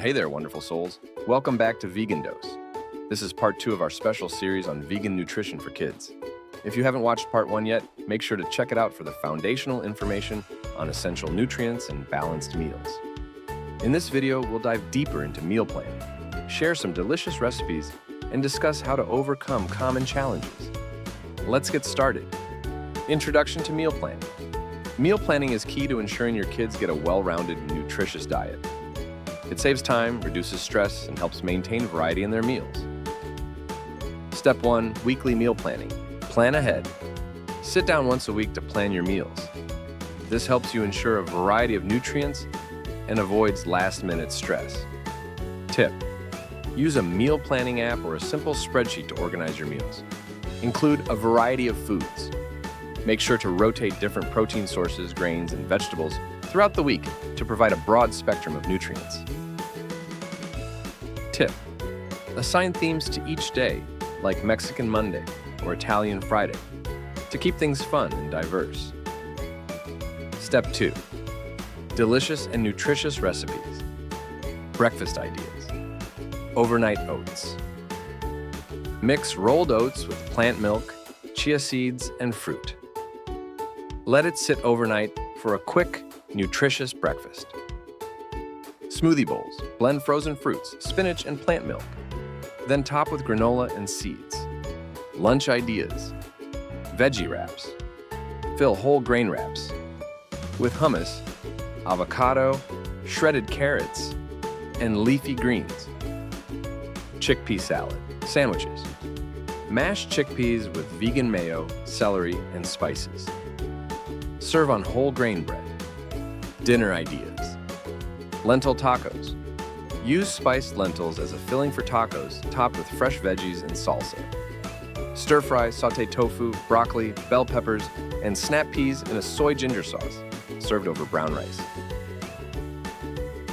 Hey there, wonderful souls. Welcome back to Vegan Dose. This is part 2 of our special series on vegan nutrition for kids. If you haven't watched part 1 yet, make sure to check it out for the foundational information on essential nutrients and balanced meals. In this video, we'll dive deeper into meal planning, share some delicious recipes, and discuss how to overcome common challenges. Let's get started. Introduction to meal planning. Meal planning is key to ensuring your kids get a well-rounded and nutritious diet. It saves time, reduces stress, and helps maintain variety in their meals. Step 1. Weekly meal planning. Plan ahead. Sit down once a week to plan your meals. This helps you ensure a variety of nutrients and avoids last-minute stress. Tip: use a meal planning app or a simple spreadsheet to organize your meals. Include a variety of foods. Make sure to rotate different protein sources, grains, and vegetables throughout the week to provide a broad spectrum of nutrients. Tip: assign themes to each day, like Mexican Monday or Italian Friday, to keep things fun and diverse. Step 2. Delicious and nutritious recipes. Breakfast ideas. Overnight oats. Mix rolled oats with plant milk, chia seeds, and fruit. Let it sit overnight for a quick, nutritious breakfast. Smoothie bowls. Blend frozen fruits, spinach, and plant milk. Then top with granola and seeds. Lunch ideas. Veggie wraps. Fill whole grain wraps with hummus, avocado, shredded carrots, and leafy greens. Chickpea salad. Sandwiches. Mash chickpeas with vegan mayo, celery, and spices. Serve on whole grain bread. Dinner ideas. Lentil tacos. Use spiced lentils as a filling for tacos, topped with fresh veggies and salsa. Stir-fry sauteed tofu, broccoli, bell peppers, and snap peas in a soy ginger sauce, served over brown rice.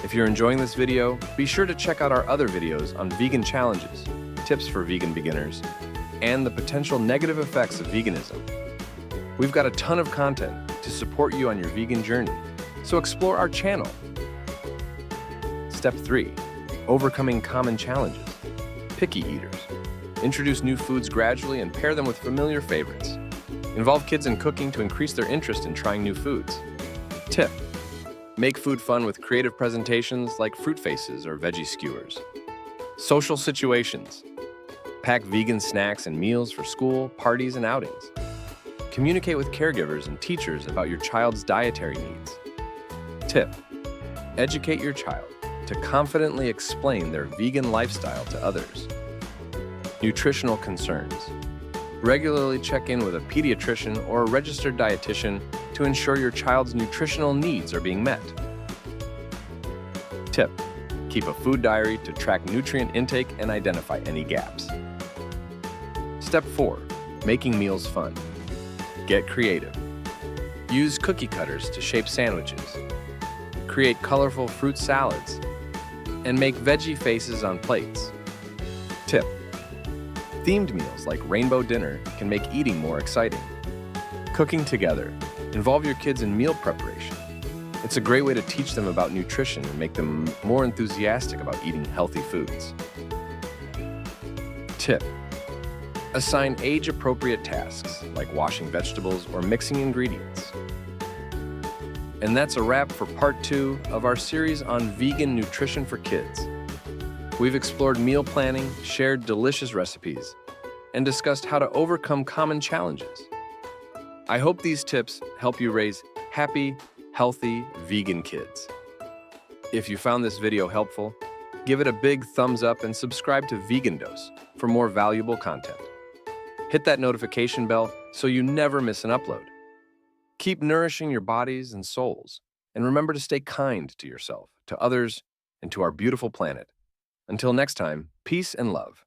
If you're enjoying this video, be sure to check out our other videos on vegan challenges, tips for vegan beginners, and the potential negative effects of veganism. We've got a ton of content to support you on your vegan journey, so explore our channel. Step 3. Overcoming common challenges. Picky eaters. Introduce new foods gradually and pair them with familiar favorites. Involve kids in cooking to increase their interest in trying new foods. Tip: make food fun with creative presentations like fruit faces or veggie skewers. Social situations. Pack vegan snacks and meals for school, parties, and outings. Communicate with caregivers and teachers about your child's dietary needs. Tip: educate your child to confidently explain their vegan lifestyle to others. Nutritional concerns. Regularly check in with a pediatrician or a registered dietitian to ensure your child's nutritional needs are being met. Tip: keep a food diary to track nutrient intake and identify any gaps. Step 4. Making meals fun. Get creative. Use cookie cutters to shape sandwiches. Create colorful fruit salads. And make veggie faces on plates. Tip: themed meals like rainbow dinner can make eating more exciting. Cooking together. Involve your kids in meal preparation. It's a great way to teach them about nutrition and make them more enthusiastic about eating healthy foods. Tip: assign age-appropriate tasks like washing vegetables or mixing ingredients. And that's a wrap for part 2 of our series on vegan nutrition for kids. We've explored meal planning, shared delicious recipes, and discussed how to overcome common challenges. I hope these tips help you raise happy, healthy, vegan kids. If you found this video helpful, give it a big thumbs up and subscribe to Vegan Dose for more valuable content. Hit that notification bell so you never miss an upload. Keep nourishing your bodies and souls, and remember to stay kind to yourself, to others, and to our beautiful planet. Until next time, peace and love.